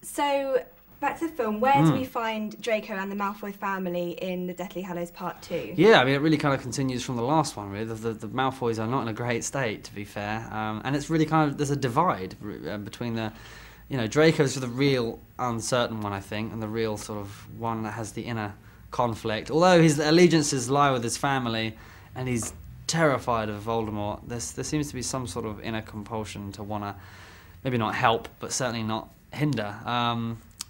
So, back to the film, where do we find Draco and the Malfoy family in the Deathly Hallows Part 2? Yeah, I mean, it really kind of continues from the last one, really. The Malfoys are not in a great state, to be fair. And it's really kind of, there's a divide between the, Draco's the real uncertain one, I think, and the real sort of one that has the inner conflict. Although his allegiances lie with his family, and he's terrified of Voldemort, there seems to be some sort of inner compulsion to want to, maybe not help, but certainly not hinder.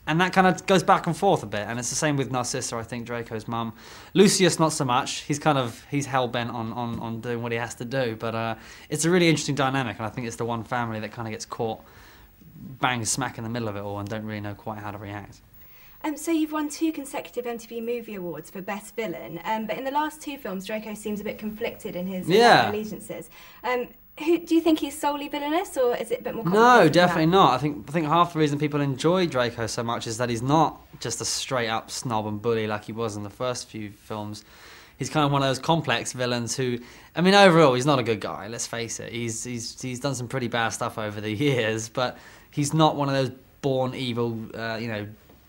And that kind of goes back and forth a bit, and it's the same with Narcissa, I think, Draco's mum. Lucius, not so much. He's hell-bent on doing what he has to do, but it's a really interesting dynamic, and I think it's the one family that kind of gets caught bang smack in the middle of it all and don't really know quite how to react. So you've won 2 consecutive MTV Movie Awards for Best Villain, but in the last 2 films, Draco seems a bit conflicted in his allegiances. Do you think he's solely villainous, or is it a bit more complicated? No, definitely not. I think half the reason people enjoy Draco so much is that he's not just a straight-up snob and bully like he was in the first few films. He's kind of one of those complex villains who, I mean, overall, he's not a good guy, let's face it. He's done some pretty bad stuff over the years, but he's not one of those born evil,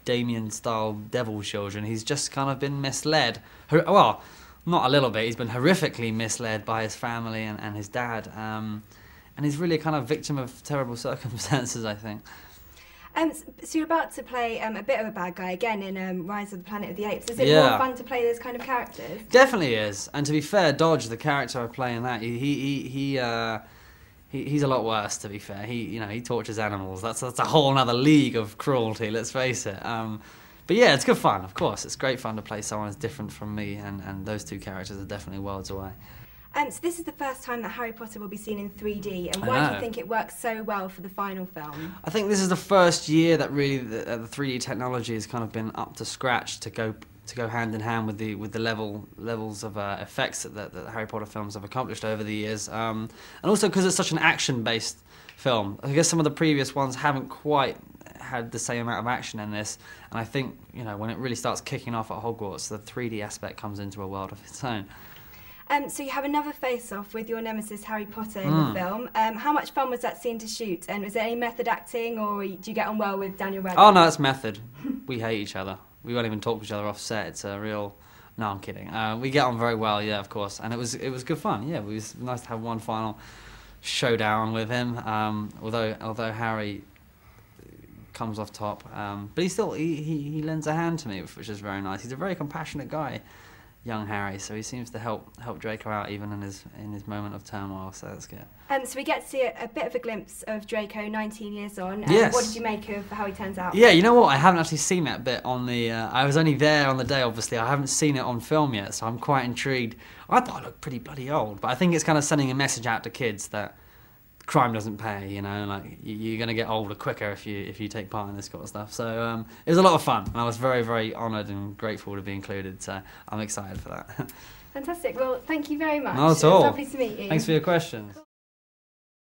Damien-style devil children. He's just kind of been misled. Well, not a little bit, he's been horrifically misled by his family and his dad. And he's really a kind of victim of terrible circumstances, I think. So you're about to play a bit of a bad guy again in Rise of the Planet of the Apes. Is it more fun to play those kind of characters? Definitely is. And to be fair, Dodge, the character I play in that, he's a lot worse, to be fair. He tortures animals. That's a whole other league of cruelty, let's face it. But yeah, it's good fun, of course. It's great fun to play someone who's different from me, and those 2 characters are definitely worlds away. So this is the first time that Harry Potter will be seen in 3D, and why do you think it works so well for the final film? I think this is the first year that really the 3D technology has kind of been up to scratch to go hand in hand with the levels of effects that Harry Potter films have accomplished over the years, and also because it's such an action-based film. I guess some of the previous ones haven't quite had the same amount of action in this, and I think when it really starts kicking off at Hogwarts, the 3D aspect comes into a world of its own. So you have another face-off with your nemesis Harry Potter in the film. How much fun was that scene to shoot, and was there any method acting, or do you get on well with Daniel Radcliffe? Oh no, it's method. We hate each other. We won't even talk to each other off set. It's a real... No, I'm kidding. We get on very well, yeah, of course, and it was good fun. Yeah, it was nice to have one final showdown with him. Although Harry comes off top, but he lends a hand to me, which is very nice. He's a very compassionate guy, young Harry, so he seems to help Draco out even in his moment of turmoil, so that's good. So we get to see a bit of a glimpse of Draco 19 years on. Yes. What did you make of how he turns out? Yeah, you know what, I haven't actually seen that bit on the... I was only there on the day, obviously. I haven't seen it on film yet, so I'm quite intrigued. I thought I looked pretty bloody old, but I think it's kind of sending a message out to kids that crime doesn't pay, like you're going to get older quicker if you take part in this kind of stuff. So it was a lot of fun, and I was very, very honoured and grateful to be included, so I'm excited for that. Fantastic. Well, thank you very much. Not at all. It was lovely to meet you. Thanks for your questions.